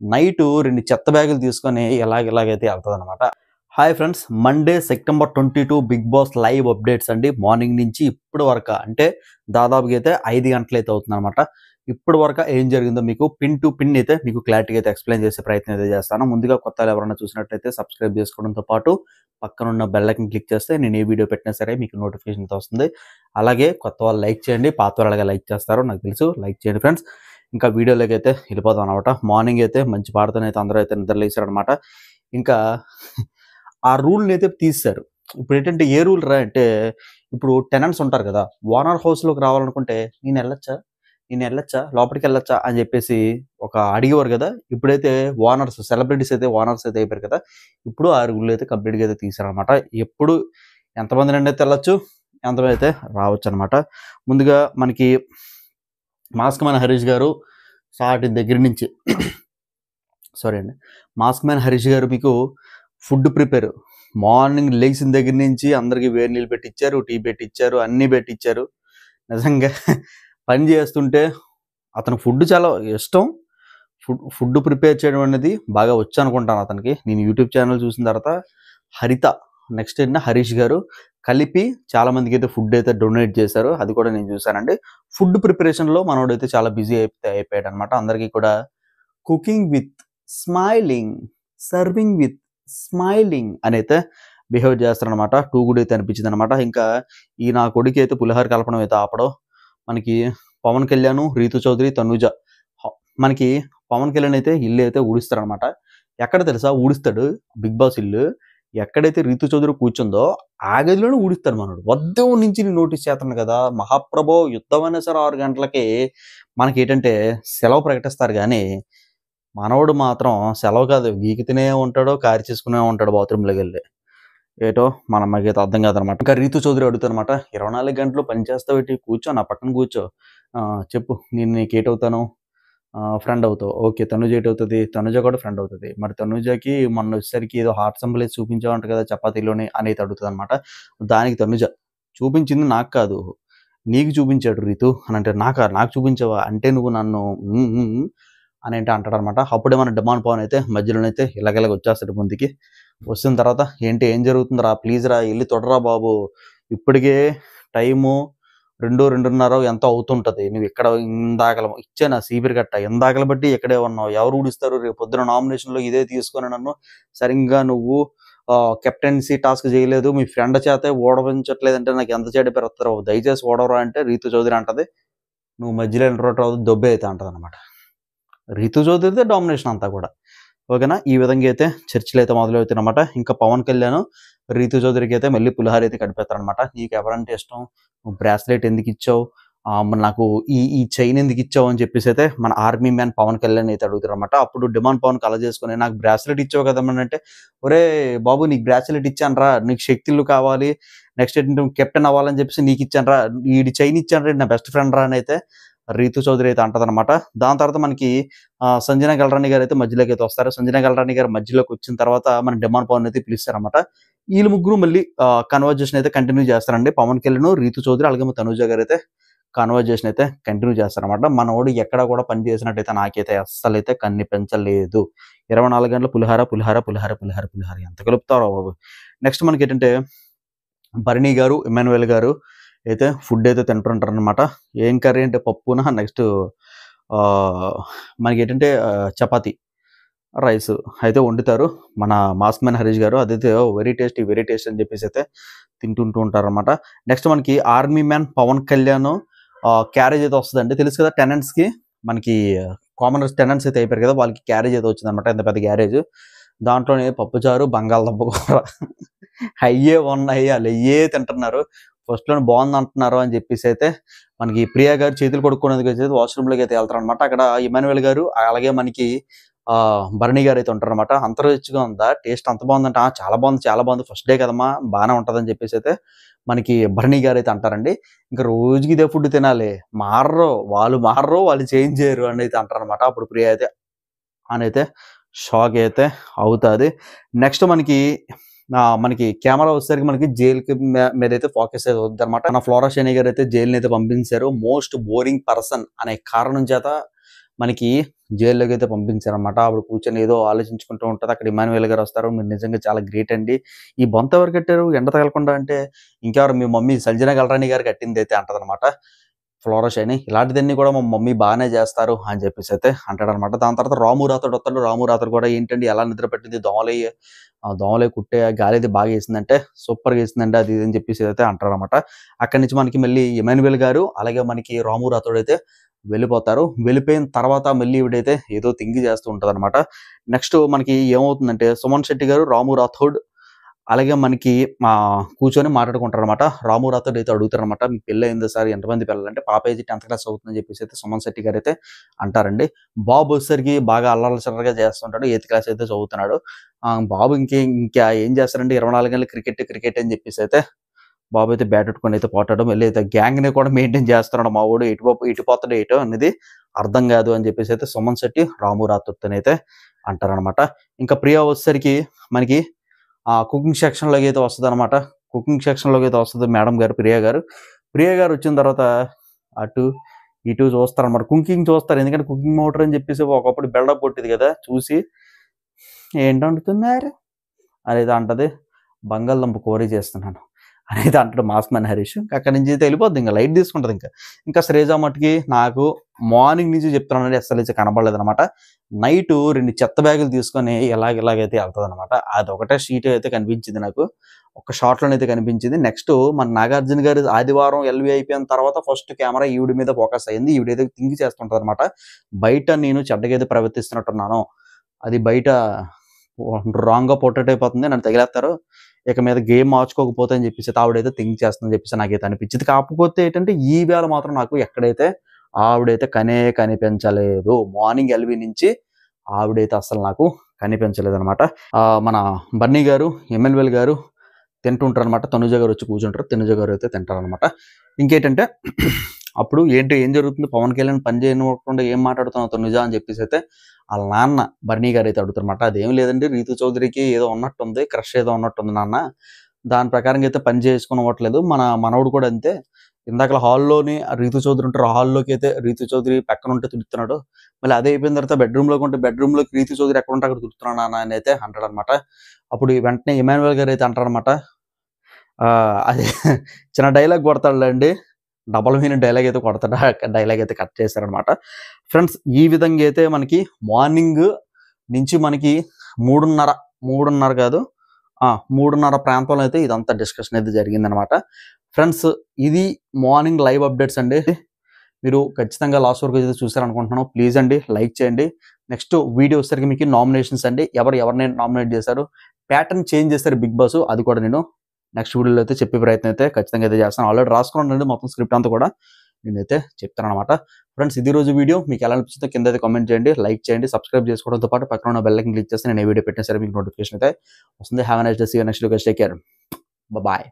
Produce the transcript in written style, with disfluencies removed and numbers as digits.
Night 2 చెత్త బ్యాగులు తీసుకొని ఇలాగైతే వెళ్తదనమాట. Hi friends! Monday September 22 Bigg Boss live updates అండి. మార్నింగ్ నుంచి ఇప్పటి వరక అంటే దాదాపుగా అయితే 5 గంటలైతే అవుతుందనమాట. ఇప్పటి వరక ఏం జరిగిందో మీకు పిన్ టు పిన్ అయితే మీకు క్లారిటీగా అయితే ఎక్స్‌ప్లెయిన్ చేసే ప్రయత్నం అయితే చేస్తాను. ముందుగా కొత్తవాళ్ళు ఎవరైనా చూసినట్టయితే సబ్స్క్రైబ్ చేసుకోవడంతో పాటు పక్కనున్న బెల్ ఐకాన్ క్లిక్ చేస్తే నేను ఏ వీడియో పెట్టినా సరే మీకు నోటిఫికేషన్ అయితే వస్తుంది. అలాగే కొత్త వాళ్ళు లైక్ చేయండి. పాత వాళ్ళు అలాగే లైక్ చేస్తారు నాకు తెలుసు. లైక్ చేయండి ఫ్రెండ్స్. ఇంకా వీడియోలోకి అయితే వెళ్ళిపోదాం అనమాట. మార్నింగ్ అయితే మంచి పాటతోనైతే అందరూ అయితే నిద్ర లేచారనమాట. ఇంకా ఆ రూల్‌ని అయితే తీసేశారు. ఇప్పుడేంటంటే ఏ రూల్ రా అంటే ఇప్పుడు టెనెంట్స్ ఉంటారు కదా! ఓనర్ హౌస్‌లోకి రావాలనుకుంటే నేనెళ్ళొచ్చా? లోపలికెళ్ళొచ్చా? అని చెప్పేసి ఒక అడిగేవారు కదా! ఇప్పుడైతే ఓనర్స్ సెలబ్రిటీస్ అయితే ఓనర్స్ అయితే అయిపోయారు కదా! ఇప్పుడు ఆ రూల్ అయితే కంప్లీట్‌గా అయితే తీశారనమాట. ఎప్పుడు ఎంతమందినైనా ఎళ్ళొచ్చు. ఎంతమంది అయితే రావచ్చనమాట. ముందుగా మనకి మాస్క్ మ్యాన్ హరీష్ గారు స్టార్టింగ్ దగ్గర నుంచి సారీ అండి. మాస్క్ మ్యాన్ హరీష్ గారు మీకు ఫుడ్ ప్రిపేర్ మార్నింగ్ లెగిసిన దగ్గర నుంచి అందరికి వేడి నీళ్ళు పెట్టిచ్చారు, టీ పెట్టిచ్చారు, అన్నీ పెట్టిచ్చారు. నిజంగా పని చేస్తుంటే అతనికి ఫుడ్ చాలా ఇష్టం. ఫుడ్ ప్రిపేర్ చేయడం అనేది బాగా వచ్చనుకుంటాను అతనికి. నేను యూట్యూబ్ ఛానల్ చూసిన తర్వాత హరిత నెక్స్ట్ ఏంటంటే హరీష్ గారు కలిపి చాలా మందికైతే ఫుడ్ అయితే డొనేట్ చేశారు. అది కూడా నేను చూసానండి. ఫుడ్ ప్రిపరేషన్‌లో మనోడైతే చాలా బిజీ అయిపోయాడనమాట. అందరికీ కూడా cooking with smiling, serving with smiling అనైతే బిహేవ్ చేస్తారనమాట. టూ గుడ్ అయితే అనిపించిందనమాట. ఇంకా ఈ నా కొడుకైతే పులిహోర కలపడం అయితే ఆపడం. మనకి పవన్ కళ్యాణ్, రీతు చౌదరి, తనూజ మనకి పవన్ కళ్యాణ్ అయితే ఇల్లు అయితే ఊడుస్తారనమాట. ఎక్కడ తెలుసా ఊడుస్తాడు బిగ్ బాస్ ఇల్లు. ఎక్కడైతే రీతు చౌదరి కూర్చుందో ఆ గదిలోనే ఊడుస్తాడు మనోడు. ఉదయం నుంచి నేను నోటీస్ చేస్తున్నాను కదా! మహాప్రభో యుద్ధమైనా సరే 6 గంటలకి మనకేంటంటే సెలవు ప్రకటిస్తారు గానీ మనవడు మాత్రం సెలవు కాదు గీకుతూనే ఉంటాడు, కారి చేసుకునే ఉంటాడు బాత్రూంలోకెళ్ళి. ఏటో మన అమ్మాయికైతే అర్థం కాదనమాట. ఇంకా రీతు చౌదరి అడుగుతానమాట. 24 గంటలు పని చేస్తావేటి? కూర్చో నా పక్కన కూర్చో. చెప్పు నేను నీకేటవుతాను? ఫ్రెండ్ అవుతావు. ఓకే. తనుజ ఏటవుతది? తనుజ కూడా ఫ్రెండ్ అవుతది. మరి తనుజకి మొన్నొచ్చేసరికి ఏదో హార్ట్ సింబల్ ఏసి చూపించావంట కదా చపాతీలోని అనైతే అడుగుతదనమాట. దానికి తనుజ చూపించింది నాకు కాదు. నీకు చూపించాడు రీతు అనంటే నాకు చూపించావా? అంటే నువ్వు నన్ను హ్మ్. హ్మ్. హ్మ్. అనైతే అంటాడనమాట. అప్పుడే మన డిమాండ్ పవన్ అయితే మధ్యలోనైతే ఇలాగ వచ్చేస్తాడు ముందుకి. వచ్చిన తర్వాత ఏంటి ఏం జరుగుతుందిరా? ప్లీజ్ రా ఎళ్లి తొడరా బాబు. ఇప్పటికే టైము 2, 2:30 ఎంతో అవుతుంటది. నువ్విక్కడ ఇందాకల ఇచ్చాను ఆ సీపిరి కట్ట. ఇందాకల బట్టి ఇక్కడే ఉన్నావు. ఎవరు ఊడిస్తారు? రేపొద్దున నామినేషన్‌లో ఇదే తీసుకొని నన్ను సరింగా నువ్వు కెప్టెన్సీ టాస్క్ చేయలేదు. మీ ఫ్రెండ్ చేతే ఓడవించట్లేదంటే నాకు ఎంత చెడ్డ పేరు వత్తదిరా బాబు. దయచేసి ఓడవరా అంటే రీతు చౌదరి అంటది. నువ్వు మధ్యలో ఇంట్రోవర్ట్ అవ్వద్దు దొబ్బే అయితే అంటదనమాట. రీతు చౌదరిదే డామినేషన్ అంతా కూడా. ఓకేనా? ఈ విధంగా అయితే చర్చలైతే మొదలవుతాయనమాట. ఇంకా పవన్ కళ్యాణ్, రీతు చౌదరికి అయితే మళ్ళీ పులిహోర అయితే కడిపేస్తారనమాట. నీకెవరంటే ఇష్టం? నువ్వు బ్రాస్లెట్ ఎందుకిచ్చావు? మరి నాకు ఈ చైన్ ఎందుకిచ్చావు? అని చెప్పేసి అయితే మన ఆర్మీ మ్యాన్ పవన్ కళ్యాణ్ అయితే అడుగుతారనమాట. అప్పుడు డిమాండ్ పవన్ కల చేసుకొని నాకు బ్రాస్లెట్ ఇచ్చావు కదమ్మా అంటే, ఒరేయ్ బాబు నీకు బ్రాస్లెట్ ఇచ్చానురా. నీకు శక్తులు కావాలి. నెక్స్ట్ ఏంటంటే నువ్వు కెప్టెన్ అవ్వాలని చెప్పేసి నీకు ఇచ్చానురా. ఈడి చైన్ ఇచ్చానురా నా బెస్ట్ ఫ్రెండ్ రా అని అయితే రీతు చౌదరి అయితే అంటదనమాట. దాని తర్వాత మనకి సంజన గల్రాని గారు అయితే మధ్యలోకి అయితే వస్తారు. సంజన గల్రాని గారు మధ్యలోకి వచ్చిన తర్వాత మన డిమాండ్ పవన్ అయితే పిలుస్తారనమాట. వీళ్ళు ముగ్గురు మళ్ళీ కన్వర్జేషన్ అయితే కంటిన్యూ చేస్తారండి. పవన్ కళ్యాణ్, రీతు చౌదరి అలాగే తనూజ గారు అయితే కన్వర్జేషన్ అయితే కంటిన్యూ చేస్తారనమాట. మనోడు ఎక్కడ కూడా పని చేసినట్టయితే నాకైతే అస్సలైతే కనిపించలేదు. 24 గంటలు పులిహార ఎంత కలుపుతారో బాబు. నెక్స్ట్ మనకేంటంటే భరణి గారు, ఇమ్మాన్యుయల్ గారు అయితే ఫుడ్ అయితే తింటుంటారనమాట. ఏం కర్రీ అంటే పప్పున నెక్స్ట్ మనకేంటంటే చపాతీ, రైస్ అయితే వండుతారు. మన మాస్క్ మ్యాన్ హరీష్ గారు అదైతే వెరీ టేస్టీ అని చెప్పేసి అయితే తింటుంటూ ఉంటారనమాట. నెక్స్ట్ మనకి army man Pavan Kalyan carriage అయితే వస్తదండి. తెలుసు కదా టెనెంట్స్‌కి మనకి కామనర్స్ టెనెంట్స్ అయితే అయిపోయారు కదా! వాళ్ళకి క్యారేజ్ అయితే వచ్చిందనమాట. ఇంత పెద్ద క్యారేజ్. దాంట్లోనే పప్పుచారు, బంగాళదుంప కూర అయ్యే ఉన్నాయి. ఆళ్ళయ్యే తింటున్నారు. ఫస్ట్‌లోనే బావుందంటున్నారు అని చెప్పేసి అయితే మనకి ప్రియా గారు చేతులు కడుక్కోవడానికైతే వాష్‌రూమ్‌లోకి అయితే వెళ్తారనమాట. అక్కడ ఇమ్మాన్యుయల్ గారు అలాగే మనకి భరణి గారు అయితే ఉంటారనమాట. అంత రిచ్‌గా ఉందా? టేస్ట్ అంత బావుందంటే, చాలా బావుంది. ఫస్ట్ డే కదమ్మా! బానే ఉంటదని చెప్పేసి అయితే మనకి భరణి గారైతే అంటారండి. ఇంక రోజుకి ఇదే ఫుడ్ తినాలి. వాళ్ళు చేంజ్ చేయరు అనైతే అంటారనమాట. అప్పుడు ప్రియ అయితే అనైతే షాక్ అయితే అవుతాది. నెక్స్ట్ మనకి కెమెరా వచ్చేసరికి మనకి జైలుకి మీదైతే ఫోకస్ అయితే అవుద్దనమాట. మన ఫ్లోరా షైనీ గారైతే జైలునైతే పంపించారు. మోస్ట్ బోరింగ్ పర్సన్ అనే కారణం చేత మనకి జైల్లోకి అయితే పంపించారనమాట. ఆవిడ కూర్చొని ఏదో ఆలోచించుకుంటూ ఉంటది. అక్కడ ఇమాన్యుయల్ గారు వస్తారు. మీరు నిజంగా చాలా గ్రేట్ అండి. ఈ బొంత ఎవరు కట్టారు ఎండ తగలకుండా అంటే, ఇంకెవరు మీ మమ్మీ సంజన గల్రాని గారు కట్టిందైతే అంటదనమాట. ఫ్లోరస్ అని ఇలాంటిదన్నీ కూడా మా మమ్మీ బాగానే చేస్తారు అని చెప్పేసి అయితే అంటాడనమాట. దాని తర్వాత రాము రాథోడ్ వస్తాడు. రాము రాథోడ్ కూడా ఏంటండి ఎలా నిద్ర పట్టింది దోమలే కుట్టే గాలి అయితే బాగా వేసిందంటే సూపర్గా వేసిందండి అది ఇది అని చెప్పేసి అయితే అంటారనమాట. అక్కడి నుంచి మనకి మళ్ళీ ఇమాన్యుయల్ గారు అలాగే మనకి రాము రాథోడ్ అయితే వెళ్ళిపోతారు. వెళ్ళిపోయిన తర్వాత మళ్ళీ ఈవిడైతే ఏదో థింక్ చేస్తూ ఉంటది అనమాట. నెక్స్ట్ మనకి ఏమవుతుందంటే సుమన్ శెట్టి గారు రాము రాథోడ్ అలాగే మనకి కూర్చొని మాట్లాడుకుంటారనమాట. రాము రాథోడ్ అయితే అడుగుతారనమాట, మీకు పెళ్ళి అయిందా సార్, ఎంతమంది పిల్లలంటే పాప అయితే 10th క్లాస్ అవుతుందని చెప్పేసి అయితే సుమన్ శెట్టి గారు అయితే అంటారండి. బాబు వచ్చేసరికి బాగా అల్లరచల్లరగా చేస్తుంటాడు. 8th క్లాస్ అయితే చదువుతున్నాడు. బాబు ఇంకా ఏం చేస్తారంటే 24 గంటలు క్రికెట్ అని చెప్పేసి అయితే బాబు అయితే బ్యాట్ పెట్టుకొని అయితే పోటాడు. మళ్ళీ అయితే గ్యాంగ్ని కూడా మెయింటైన్ చేస్తున్నాడు మా వాడు. ఇటు పోతాడు ఎటో అనేది అర్థం కాదు అని చెప్పేసి అయితే సుమన్ శెట్టి రాము రాథోడ్ అయితే అంటారనమాట. ఇంకా ప్రియా వచ్చేసరికి మనకి కుకింగ్ సెక్షన్లోకి అయితే వస్తుంది అనమాట. కుకింగ్ సెక్షన్లోకి అయితే వస్తుంది మేడం గారు ప్రియా గారు వచ్చిన తర్వాత అటు ఇటు చూస్తారనమాట. కుకింగ్ చూస్తారు, ఎందుకంటే కుకింగ్ మోటర్ అని చెప్పేసి ఒకప్పుడు బిల్డప్ కొట్టింది కదా, చూసి ఏంటి వండుతున్నారు అనేది అంటది. బంగాళదుంప కూర చేస్తున్నాను అనేది అంటాడు మాస్క్ మ్యాన్ హరీష్. అక్కడి నుంచి అయితే వెళ్ళిపోద్ది, ఇంకా లైట్ తీసుకుంటుంది. ఇంకా శ్రేజ మట్టుకి నాకు మార్నింగ్ నుంచి చెప్తున్నానండి అసలు అయితే కనబడలేదు అనమాట. నైట్ 2 చెత్త బ్యాగులు తీసుకొని ఇలాగైతే వెళ్తుంది అనమాట. అది ఒకటే షీట్ అయితే కనిపించింది నాకు, ఒక షాట్లోనైతే కనిపించింది. నెక్స్ట్ మన నాగార్జున గారి ఆదివారం ఎల్వి అయిపోయిన తర్వాత ఫస్ట్ కెమెరా ఈవిడ మీద ఫోకస్ అయింది. ఈవిడైతే థింక్ చేస్తుంటది అనమాట, బయట నేను చెడ్డగైతే ప్రవర్తిస్తున్నట్టున్నాను, అది బయట రాంగ్గా పోర్ట్రేట్ అయిపోతుంది, నన్ను తగిలేస్తారు, ఇక మీద గేమ్ మార్చుకోకపోతే అని చెప్పేసి ఆవిడైతే థింక్ చేస్తుందని చెప్పేసి నాకైతే అనిపించింది. కాకపోతే ఏంటంటే ఈ వేళ మాత్రం నాకు ఎక్కడైతే ఆవిడైతే కనిపించలేదు. మార్నింగ్ ఎల్వి నుంచి ఆవిడైతే అసలు నాకు కనిపించలేదు అనమాట. మన బన్నీ గారు ఎమ్మెల్యేల్ గారు తింటుంటారు అనమాట. తనుజ గారు వచ్చి కూర్చుంటారు, తనుజ గారు అయితే తింటారనమాట. ఇంకేంటంటే అప్పుడు ఏం జరుగుతుంది, పవన్ కళ్యాణ్ పని చేయకుండా ఏం మాట్లాడుతున్నావు తనుజ అని చెప్పేసి అయితే వాళ్ళ నాన్న బర్నీ గారు అయితే అడుగుతారనమాట. అదేం లేదండి, రీతు చౌదరికి ఏదో ఉన్నట్టుంది, క్రష్ ఏదో ఉన్నట్టుంది నాన్న, దాని ప్రకారంగా అయితే పని చేసుకునవట్లేదు, మన మనవడు కూడా అంతే, ఇందాక హాల్లోని రీతు చౌదరి ఉంటారు, హాల్లోకి అయితే రీతు చౌదరి పక్కన ఉంటే తుడుతున్నాడు, మళ్ళీ అదే అయిపోయిన తర్వాత బెడ్రూమ్లోకి ఉంటే బెడ్రూమ్లోకి రీతు చౌదరి ఎక్కడ ఉంటే అక్కడ తుడుతున్నాడు నాన్న అని అయితే అంటాడనమాట. అప్పుడు వెంటనే ఇమాన్యుయల్ గారు అయితే అంటారనమాట, అది చిన్న డైలాగ్ కొడతాడులేండి, డబల్ మీనింగ్ డైలాగ్ అయితే కొడతాడు, డైలాగ్ అయితే కట్ చేశారనమాట. ఫ్రెండ్స్ ఈ విధంగా అయితే మనకి మార్నింగ్ నుంచి మనకి 3:30 కాదు 3:30 ప్రాంతంలో అయితే ఇదంతా డిస్కషన్ అయితే జరిగిందనమాట. ఫ్రెండ్స్ ఇది మార్నింగ్ లైవ్ అప్డేట్స్ అండి. మీరు ఖచ్చితంగా లాస్ట్ వరకు అయితే చూసారనుకుంటున్నాను. ప్లీజ్ అండి లైక్ చేయండి. నెక్స్ట్ వీడియో వచ్చేసరికి మీకు నామినేషన్స్ అండి, ఎవరిని నామినేట్ చేశారు, ప్యాటర్న్ చేంజ్ చేస్తారు బిగ్ బాస్, అది కూడా నేను నెక్స్ట్ వీడియోలో అయితే చెప్పే ప్రయత్నం అయితే ఖచ్చితంగా అయితే చేస్తాను. ఆల్రెడీ రాసుకున్నానండి మొత్తం స్క్రిప్ట్ అంతా కూడా నేనైతే చెప్తాను అనమాట. ఫ్రెండ్స్ ఇది రోజు వీడియో మీకు ఎలా అనిపిస్తుందో కింద అయితే కామెంట్ చేయండి, లైక్ చేయండి, సబ్స్క్రైబ్ చేసుకోవడంతో పాటు పక్కన ఉన్న బెల్ ఐకాన్ క్లిక్ చేస్తే నేను ఏ వీడియో పెట్టినా సరే మీకు నోటిఫికేషన్ అయితే వస్తుంది. Have a nice day, see you next video, take care, bye.